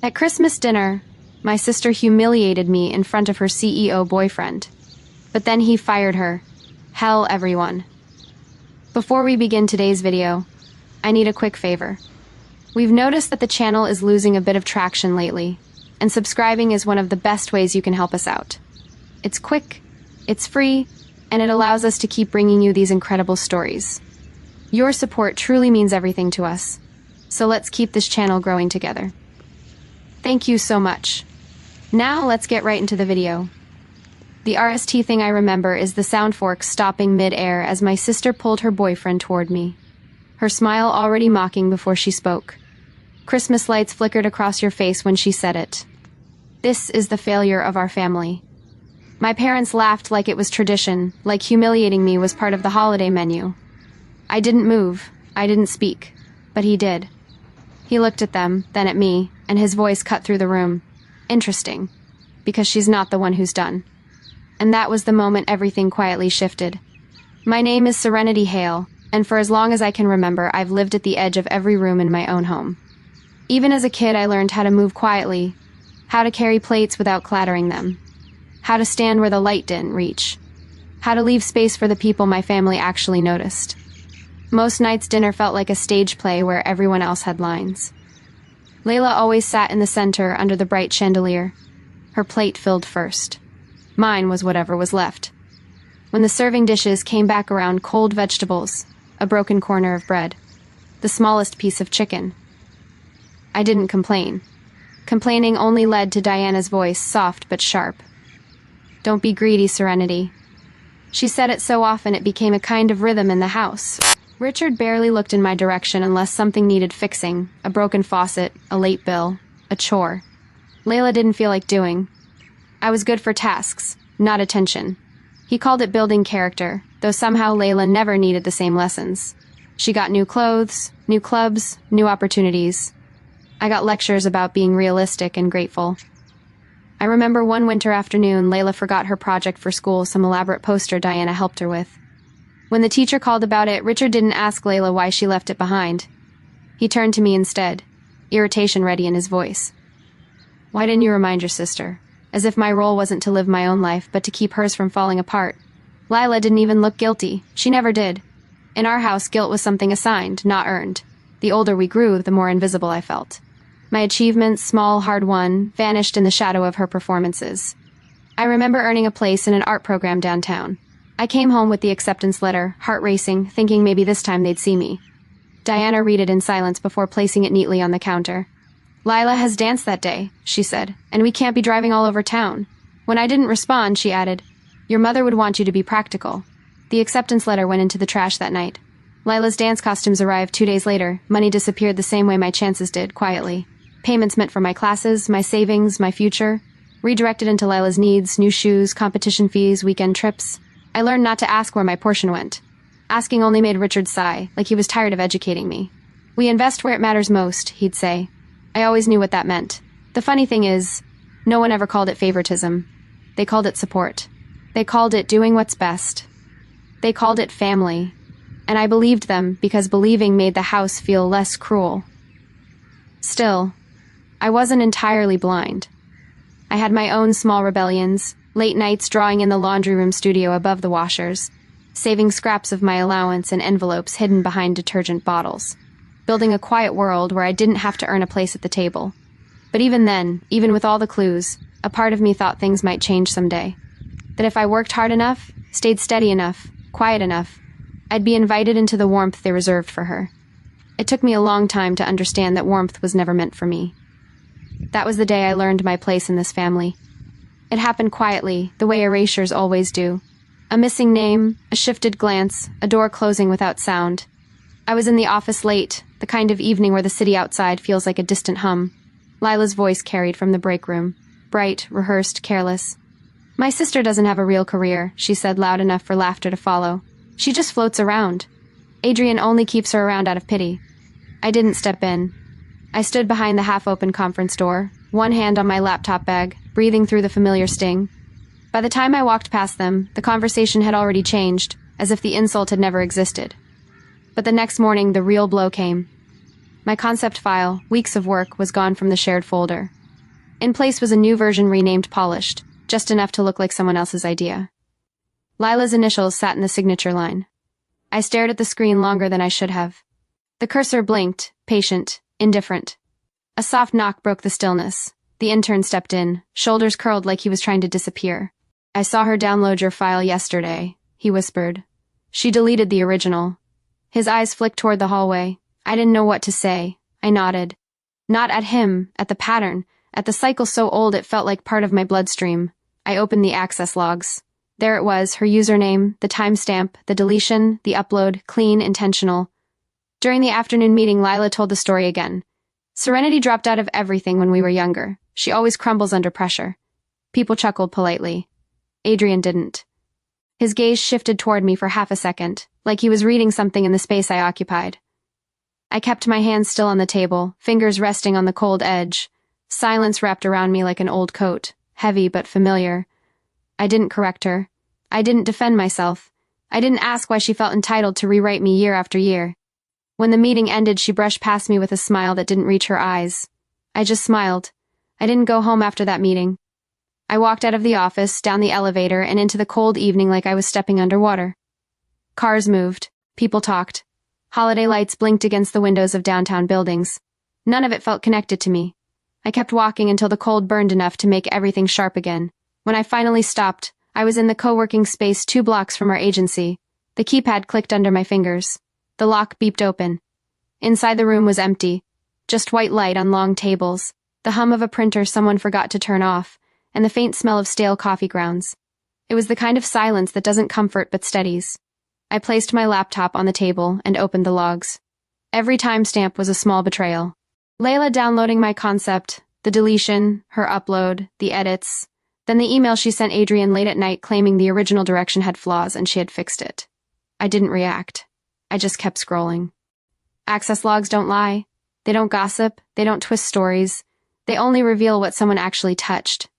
At Christmas dinner, my sister humiliated me in front of her CEO boyfriend. But then he fired her. Hell, everyone. Before we begin today's video, I need a quick favor. We've noticed that the channel is losing a bit of traction lately, and subscribing is one of the best ways you can help us out. It's quick, it's free, and it allows us to keep bringing you these incredible stories. Your support truly means everything to us, so let's keep this channel growing together. Thank you so much. Now let's get right into the video. The RST thing I remember is the sound fork stopping mid-air as my sister pulled her boyfriend toward me, her smile already mocking before she spoke. Christmas lights flickered across your face when she said it. This is the failure of our family. My parents laughed like it was tradition, like humiliating me was part of the holiday menu. I didn't move, I didn't speak, but he did. He looked at them, then at me, and his voice cut through the room. Interesting, because she's not the one who's done. And that was the moment everything quietly shifted. My name is Serenity Hale, and for as long as I can remember, I've lived at the edge of every room in my own home. Even as a kid, I learned how to move quietly, how to carry plates without clattering them, how to stand where the light didn't reach, how to leave space for the people my family actually noticed. Most nights dinner felt like a stage play where everyone else had lines. Layla always sat in the center under the bright chandelier, her plate filled first. Mine was whatever was left. When the serving dishes came back around, cold vegetables, a broken corner of bread, the smallest piece of chicken. I didn't complain. Complaining only led to Diana's voice, soft but sharp. Don't be greedy, Serenity. She said it so often it became a kind of rhythm in the house. Richard barely looked in my direction unless something needed fixing, a broken faucet, a late bill, a chore. Layla didn't feel like doing. I was good for tasks, not attention. He called it building character, though somehow Layla never needed the same lessons. She got new clothes, new clubs, new opportunities. I got lectures about being realistic and grateful. I remember one winter afternoon, Layla forgot her project for school, some elaborate poster Diana helped her with. When the teacher called about it, Richard didn't ask Layla why she left it behind. He turned to me instead, irritation ready in his voice. Why didn't you remind your sister? As if my role wasn't to live my own life, but to keep hers from falling apart. Lila didn't even look guilty. She never did. In our house, guilt was something assigned, not earned. The older we grew, the more invisible I felt. My achievements, small, hard-won, vanished in the shadow of her performances. I remember earning a place in an art program downtown. I came home with the acceptance letter, heart racing, thinking maybe this time they'd see me. Diana read it in silence before placing it neatly on the counter. Lila has danced that day, she said, and we can't be driving all over town. When I didn't respond, she added, your mother would want you to be practical. The acceptance letter went into the trash that night. Lila's dance costumes arrived 2 days later. Money disappeared the same way my chances did, quietly. Payments meant for my classes, my savings, my future. Redirected into Lila's needs, new shoes, competition fees, weekend trips. I learned not to ask where my portion went. Asking only made Richard sigh, like he was tired of educating me. We invest where it matters most, he'd say. I always knew what that meant. The funny thing is, no one ever called it favoritism. They called it support. They called it doing what's best. They called it family. And I believed them because believing made the house feel less cruel. Still, I wasn't entirely blind. I had my own small rebellions, late nights drawing in the laundry room studio above the washers, saving scraps of my allowance in envelopes hidden behind detergent bottles. Building a quiet world where I didn't have to earn a place at the table. But even then, even with all the clues, a part of me thought things might change someday. That if I worked hard enough, stayed steady enough, quiet enough, I'd be invited into the warmth they reserved for her. It took me a long time to understand that warmth was never meant for me. That was the day I learned my place in this family. It happened quietly, the way erasures always do. A missing name, a shifted glance, a door closing without sound. I was in the office late, the kind of evening where the city outside feels like a distant hum. Lila's voice carried from the break room, bright, rehearsed, careless. My sister doesn't have a real career, she said loud enough for laughter to follow. She just floats around. Adrian only keeps her around out of pity. I didn't step in. I stood behind the half-open conference door, one hand on my laptop bag, breathing through the familiar sting. By the time I walked past them, the conversation had already changed, as if the insult had never existed. But the next morning, the real blow came. My concept file, weeks of work, was gone from the shared folder. In place was a new version renamed Polished, just enough to look like someone else's idea. Lila's initials sat in the signature line. I stared at the screen longer than I should have. The cursor blinked, patient, indifferent. A soft knock broke the stillness. The intern stepped in, shoulders curled like he was trying to disappear. "I saw her download your file yesterday," he whispered. "She deleted the original." His eyes flicked toward the hallway. I didn't know what to say. I nodded. Not at him, at the pattern, at the cycle so old it felt like part of my bloodstream. I opened the access logs. There it was, her username, the timestamp, the deletion, the upload, clean, intentional. During the afternoon meeting, Lila told the story again. Serenity dropped out of everything when we were younger. She always crumbles under pressure. People chuckled politely. Adrian didn't. His gaze shifted toward me for half a second, like he was reading something in the space I occupied. I kept my hands still on the table, fingers resting on the cold edge. Silence wrapped around me like an old coat, heavy but familiar. I didn't correct her. I didn't defend myself. I didn't ask why she felt entitled to rewrite me year after year. When the meeting ended, she brushed past me with a smile that didn't reach her eyes. I just smiled. I didn't go home after that meeting. I walked out of the office, down the elevator, and into the cold evening like I was stepping underwater. Cars moved. People talked. Holiday lights blinked against the windows of downtown buildings. None of it felt connected to me. I kept walking until the cold burned enough to make everything sharp again. When I finally stopped, I was in the co-working space 2 blocks from our agency. The keypad clicked under my fingers. The lock beeped open. Inside the room was empty. Just white light on long tables, the hum of a printer someone forgot to turn off, and the faint smell of stale coffee grounds. It was the kind of silence that doesn't comfort but steadies. I placed my laptop on the table and opened the logs. Every timestamp was a small betrayal. Layla downloading my concept, the deletion, her upload, the edits, then the email she sent Adrian late at night claiming the original direction had flaws and she had fixed it. I didn't react. I just kept scrolling. Access logs don't lie. They don't gossip. They don't twist stories. They only reveal what someone actually touched.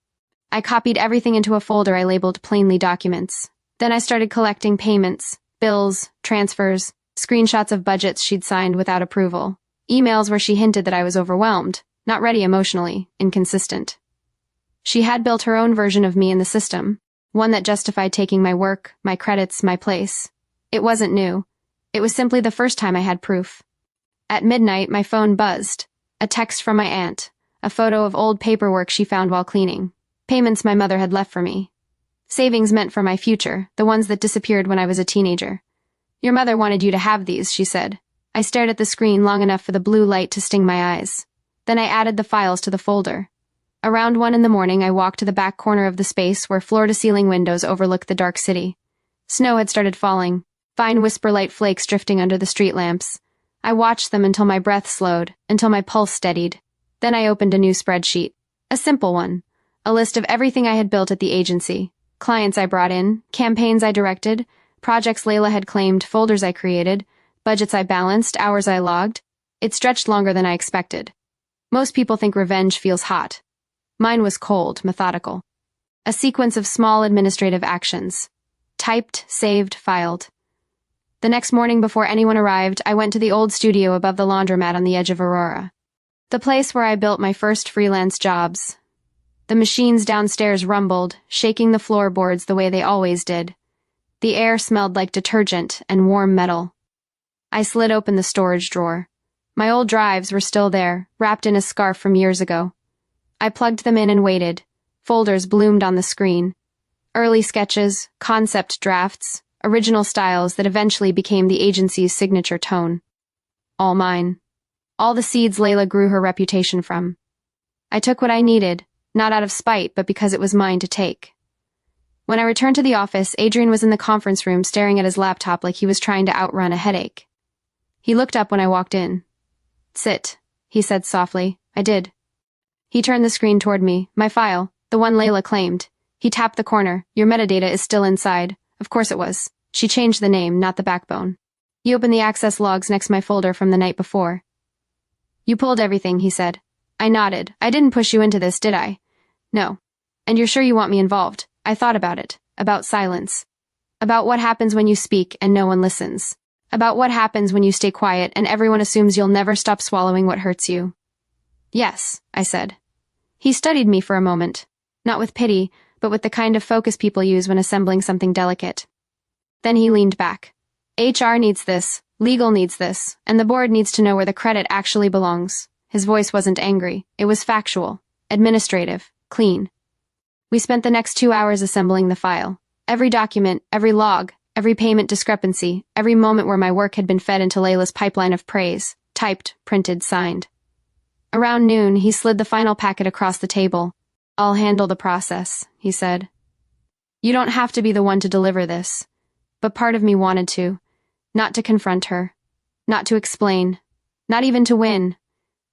I copied everything into a folder I labeled plainly documents. Then I started collecting payments, bills, transfers, screenshots of budgets she'd signed without approval, emails where she hinted that I was overwhelmed, not ready emotionally, inconsistent. She had built her own version of me in the system, one that justified taking my work, my credits, my place. It wasn't new. It was simply the first time I had proof. At midnight, my phone buzzed. A text from my aunt, a photo of old paperwork she found while cleaning, payments my mother had left for me. Savings meant for my future, the ones that disappeared when I was a teenager. "Your mother wanted you to have these," she said. I stared at the screen long enough for the blue light to sting my eyes. Then I added the files to the folder. Around 1 a.m, I walked to the back corner of the space where floor-to-ceiling windows overlooked the dark city. Snow had started falling, fine whisper-light flakes drifting under the street lamps. I watched them until my breath slowed, until my pulse steadied. Then I opened a new spreadsheet. A simple one. A list of everything I had built at the agency. Clients I brought in, campaigns I directed, projects Layla had claimed, folders I created, budgets I balanced, hours I logged. It stretched longer than I expected. Most people think revenge feels hot. Mine was cold, methodical. A sequence of small administrative actions. Typed, saved, filed. The next morning before anyone arrived, I went to the old studio above the laundromat on the edge of Aurora. The place where I built my first freelance jobs. The machines downstairs rumbled, shaking the floorboards the way they always did. The air smelled like detergent and warm metal. I slid open the storage drawer. My old drives were still there, wrapped in a scarf from years ago. I plugged them in and waited. Folders bloomed on the screen. Early sketches, concept drafts, original styles that eventually became the agency's signature tone. All mine. All the seeds Layla grew her reputation from. I took what I needed, not out of spite, but because it was mine to take. When I returned to the office, Adrian was in the conference room staring at his laptop like he was trying to outrun a headache. He looked up when I walked in. "Sit," he said softly. I did. He turned the screen toward me. My file, the one Layla claimed. He tapped the corner. "Your metadata is still inside." Of course it was. She changed the name, not the backbone. He opened the access logs next to my folder from the night before. "You pulled everything," he said. I nodded. "I didn't push you into this, did I?" "No." "And you're sure you want me involved?" I thought about it. About silence. About what happens when you speak and no one listens. About what happens when you stay quiet and everyone assumes you'll never stop swallowing what hurts you. Yes, I said. He studied me for a moment, not with pity, but with the kind of focus people use when assembling something delicate. Then he leaned back. HR needs this, legal needs this, and the board needs to know where the credit actually belongs. His voice wasn't angry. It was factual, administrative, clean. We spent the next 2 hours assembling the file. Every document, every log, every payment discrepancy, every moment where my work had been fed into Layla's pipeline of praise, typed, printed, signed. Around noon, he slid the final packet across the table. I'll handle the process, he said. You don't have to be the one to deliver this. But part of me wanted to. Not to confront her. Not to explain. Not even to win.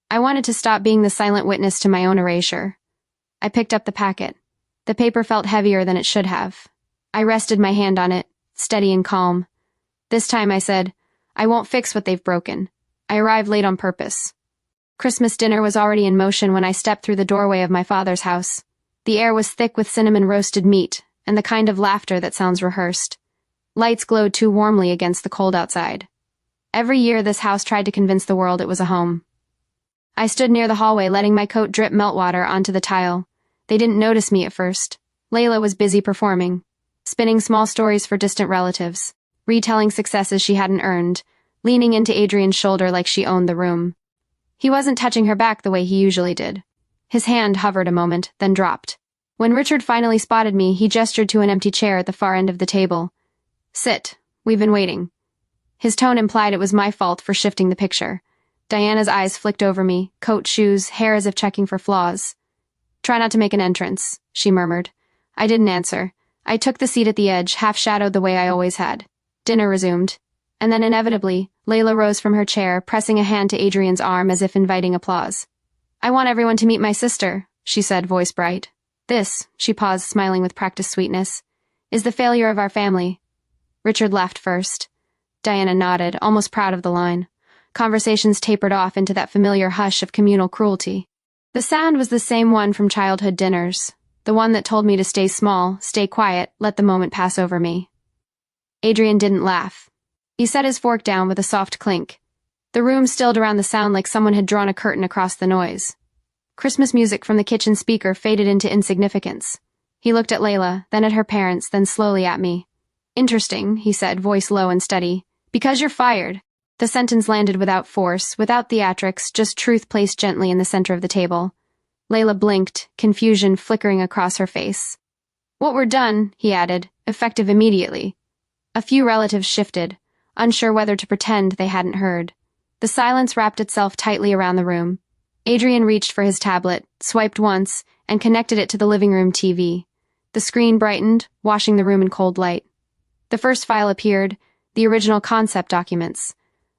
I wanted to stop being the silent witness to my own erasure. I picked up the packet. The paper felt heavier than it should have. I rested my hand on it, steady and calm. This time I said, I won't fix what they've broken. I arrived late on purpose. Christmas dinner was already in motion when I stepped through the doorway of my father's house. The air was thick with cinnamon roasted meat, and the kind of laughter that sounds rehearsed. Lights glowed too warmly against the cold outside. Every year this house tried to convince the world it was a home. I stood near the hallway, letting my coat drip meltwater onto the tile. They didn't notice me at first. Layla was busy performing, spinning small stories for distant relatives, retelling successes she hadn't earned, leaning into Adrian's shoulder like she owned the room. He wasn't touching her back the way he usually did. His hand hovered a moment, then dropped. When Richard finally spotted me, he gestured to an empty chair at the far end of the table. Sit. We've been waiting. His tone implied it was my fault for shifting the picture. Diana's eyes flicked over me, coat, shoes, hair as if checking for flaws. Try not to make an entrance, she murmured. I didn't answer. I took the seat at the edge, half-shadowed the way I always had. Dinner resumed. And then inevitably, Layla rose from her chair, pressing a hand to Adrian's arm as if inviting applause. I want everyone to meet my sister, she said, voice bright. This, she paused, smiling with practiced sweetness, is the failure of our family. Richard laughed first. Diana nodded, almost proud of the line. Conversations tapered off into that familiar hush of communal cruelty. The sound was the same one from childhood dinners, the one that told me to stay small, stay quiet, let the moment pass over me. Adrian didn't laugh. He set his fork down with a soft clink. The room stilled around the sound like someone had drawn a curtain across the noise. Christmas music from the kitchen speaker faded into insignificance. He looked at Layla, then at her parents, then slowly at me. Interesting, he said, voice low and steady. Because you're fired. The sentence landed without force, without theatrics, just truth placed gently in the center of the table. Layla blinked, confusion flickering across her face. What we're done, he added, effective immediately. A few relatives shifted, unsure whether to pretend they hadn't heard. The silence wrapped itself tightly around the room. Adrian reached for his tablet, swiped once, and connected it to the living room TV. The screen brightened, washing the room in cold light. The first file appeared, the original concept documents.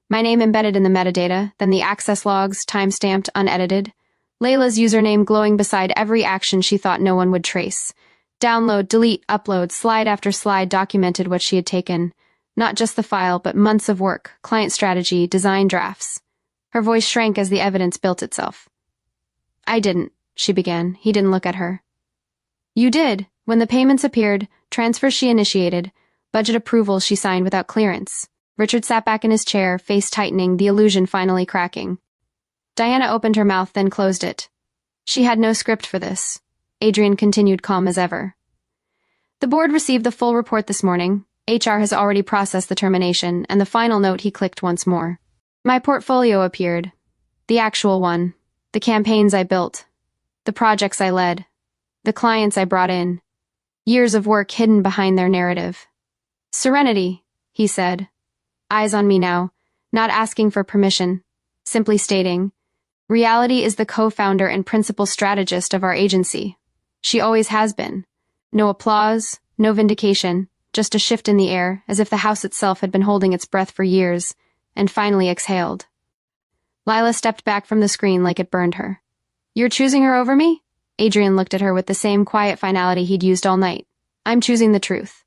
My name embedded in the metadata, then the access logs, time-stamped, unedited. Layla's username glowing beside every action she thought no one would trace. Download, delete, upload, slide after slide documented what she had taken. Not just the file, but months of work, client strategy, design drafts. Her voice shrank as the evidence built itself. I didn't, she began. He didn't look at her. You did. When the payments appeared, transfers she initiated, budget approvals she signed without clearance. Richard sat back in his chair, face tightening, the illusion finally cracking. Diana opened her mouth, then closed it. She had no script for this. Adrian continued calm as ever. The board received the full report this morning. HR has already processed the termination, and the final note he clicked once more. My portfolio appeared. The actual one. The campaigns I built. The projects I led. The clients I brought in. Years of work hidden behind their narrative. Serenity, he said. Eyes on me now, not asking for permission, simply stating, reality is the co-founder and principal strategist of our agency. She always has been. No applause, no vindication, just a shift in the air, as if the house itself had been holding its breath for years, and finally exhaled. Lila stepped back from the screen like it burned her. You're choosing her over me? Adrian looked at her with the same quiet finality he'd used all night. I'm choosing the truth.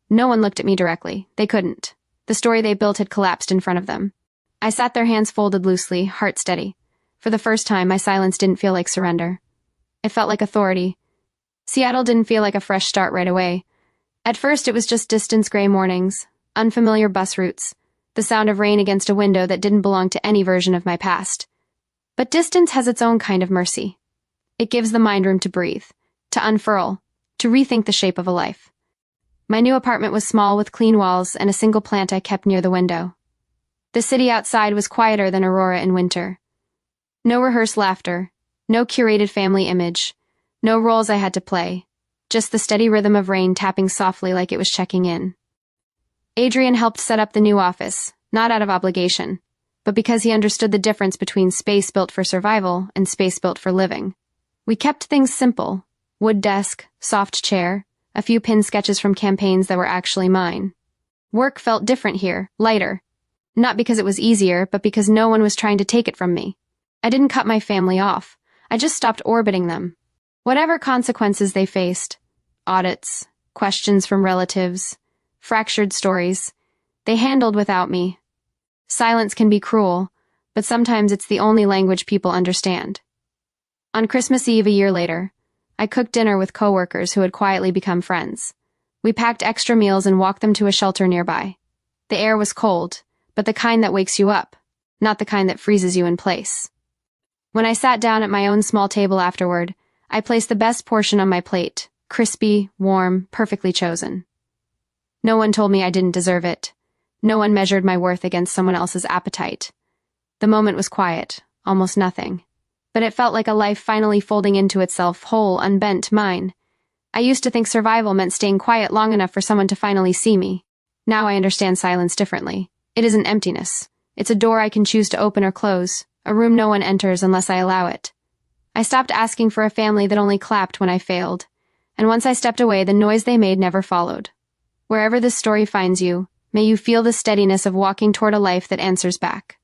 No one looked at me directly. They couldn't. The story they built had collapsed in front of them. I sat there, hands folded loosely, heart steady. For the first time, my silence didn't feel like surrender. It felt like authority. Seattle didn't feel like a fresh start right away. At first, it was just distant gray mornings, unfamiliar bus routes, the sound of rain against a window that didn't belong to any version of my past. But distance has its own kind of mercy. It gives the mind room to breathe, to unfurl, to rethink the shape of a life. My new apartment was small with clean walls and a single plant I kept near the window. The city outside was quieter than Aurora in winter. No rehearsed laughter, no curated family image, no roles I had to play, just the steady rhythm of rain tapping softly like it was checking in. Adrian helped set up the new office, not out of obligation, but because he understood the difference between space built for survival and space built for living. We kept things simple: wood desk, soft chair, a few pin sketches from campaigns that were actually mine. Work felt different here, lighter. Not because it was easier, but because no one was trying to take it from me. I didn't cut my family off. I just stopped orbiting them. Whatever consequences they faced, audits, questions from relatives, fractured stories, they handled without me. Silence can be cruel, but sometimes it's the only language people understand. On Christmas Eve a year later, I cooked dinner with coworkers who had quietly become friends. We packed extra meals and walked them to a shelter nearby. The air was cold, but the kind that wakes you up, not the kind that freezes you in place. When I sat down at my own small table afterward, I placed the best portion on my plate, crispy, warm, perfectly chosen. No one told me I didn't deserve it. No one measured my worth against someone else's appetite. The moment was quiet, almost nothing. But it felt like a life finally folding into itself, whole, unbent, mine. I used to think survival meant staying quiet long enough for someone to finally see me. Now I understand silence differently. It isn't emptiness. It's a door I can choose to open or close, a room no one enters unless I allow it. I stopped asking for a family that only clapped when I failed, and once I stepped away, the noise they made never followed. Wherever this story finds you, may you feel the steadiness of walking toward a life that answers back.